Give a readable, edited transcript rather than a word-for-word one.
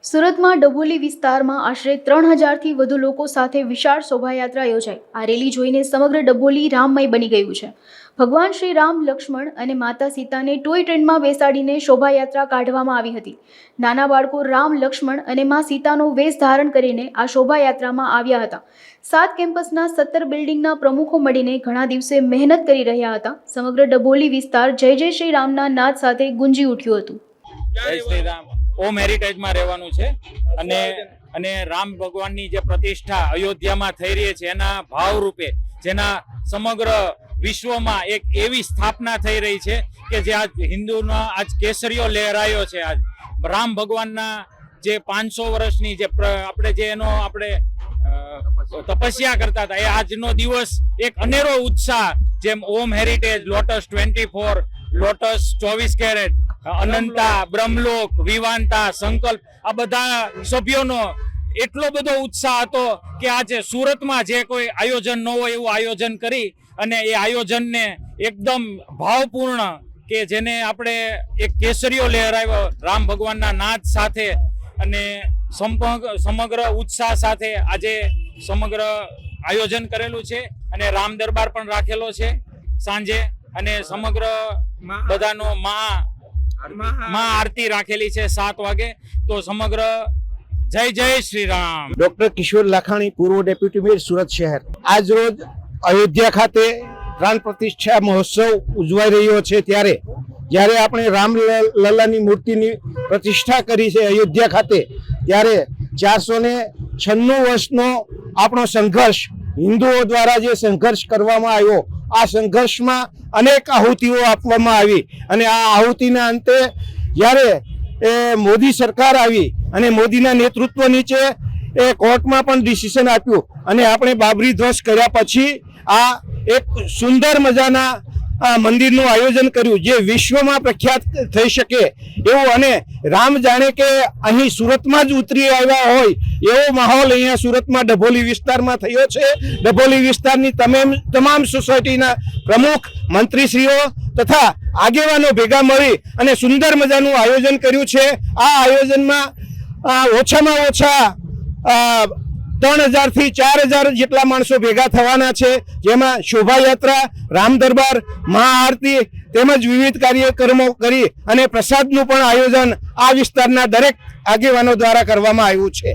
સુરતમાં ડભોલી વિસ્તારમાં આશરે 3000થી વધુ લોકો સાથે વિશાળ શોભાયાત્રા યોજાઈ। આ રેલી જોઈને સમગ્ર ડભોલી રામમય બની ગયું છે। ભગવાન શ્રી રામ, લક્ષ્મણ અને માતા સીતાને ટોય ટ્રેનમાં બેસાડીને શોભાયાત્રા કાઢવામાં આવી હતી। નાના બાળકો રામ, લક્ષ્મણ અને મા સીતાનો વેશ ધારણ કરીને આ શોભાયાત્રામાં આવ્યા હતા। 7 કેમ્પસના 17 બિલ્ડિંગના પ્રમુખો મળીને ઘણા દિવસે મહેનત કરી રહ્યા હતા। સમગ્ર ડભોલી વિસ્તાર જય જય શ્રી રામના નાદ સાથે ગુંજી ઉઠ્યું હતું। જય શ્રી રામ। ઓમ હેરિટેજમાં રહેવાનું છે અને રામ ભગવાનની જે પ્રતિષ્ઠા અયોધ્યામાં થઈ રહી છે એના ભાવરૂપે જેના સમગ્ર વિશ્વમાં એક એવી સ્થાપના થઈ રહી છે કે જે આજ હિન્દુનો આજ કેસરીઓ લહેરાયો છે। આજ રામ ભગવાનના જે 500 વર્ષની જે આપણે તપસ્યા કરતા હતા એ આજનો દિવસ એક અનેરો ઉત્સાહ, જેમ Om Heritage, Lotus 24, Lotus 24 carat, Ananta, Brahmalok, Vivanta, Sankalp, આ બધા સભ્યોનો એટલો બધો ઉત્સાહ હતો કે આજે સુરતમાં જે કોઈ આયોજન ન હોય એવું આયોજન કરી અને એ આયોજનને એકદમ ભાવપૂર્ણ કે જેને આપણે એક કેસરીઓ લહેરાવ્યો રામ ભગવાનના નાદ સાથે અને સમગ્ર ઉત્સાહ સાથે આજે સમગ્ર આયોજન કરેલું છે અને રામ દરબાર પણ રાખેલો છે સાંજે અને સમગ્ર બધાનો મા આરતી રાખેલી છે 7 વાગે। તો સમગ્ર જય જય શ્રી રામ। ડોક્ટર કિશોર લાખાણી, પૂર્વ ડેપ્યુટી મેયર, સુરત શહેર। આજ રોજ અયોધ્યા ખાતે પ્રાણ પ્રતિષ્ઠા મહોત્સવ ઉજવાઈ રહ્યો છે ત્યારે જ્યારે આપણે રામલલ્લાની મૂર્તિની પ્રતિષ્ઠા કરી છે અયોધ્યા ખાતે, ત્યારે 496 વર્ષનો આપણો સંઘર્ષ, હિન્દુઓ દ્વારા જે સંઘર્ષ કરવામાં આવ્યો, આ સંઘર્ષમાં અનેક આહુતિઓ આપવામાં આવી અને આ આહુતિના અંતે જ્યારે મોદી સરકાર આવી અને મોદીના નેતૃત્વ નીચે એ કોર્ટમાં પણ ડિસિઝન આપ્યું અને આપણે બાબરી ધ્વસ્ત કર્યા પછી આ એક સુંદર મજાના મંદિરનું આયોજન કર્યું જે વિશ્વમાં પ્રખ્યાત થઈ શકે એવું, અને રામ જાણે કે અહીં સુરતમાં જ ઉતરી આવ્યા હોય એવો માહોલ અહીંયા સુરતમાં ડભોલી વિસ્તારમાં થયો છે। ડભોલી વિસ્તારની તમામ સોસાયટીના પ્રમુખ, મંત્રીશ્રીઓ તથા આગેવાનો ભેગા મળી અને સુંદર મજાનું આયોજન કર્યું છે। આ આયોજનમાં ઓછામાં ઓછા 3000 થી 4000 જેટલા માણસો ભેગા થવાના છે, જેમાં શોભાયાત્રા, રામ દરબાર, મહાઆરતી તેમજ વિવિધ કાર્યક્રમો કરી અને પ્રસાદનું પણ આયોજન આ વિસ્તારના દરેક આગેવાનો દ્વારા કરવામાં આવ્યું છે।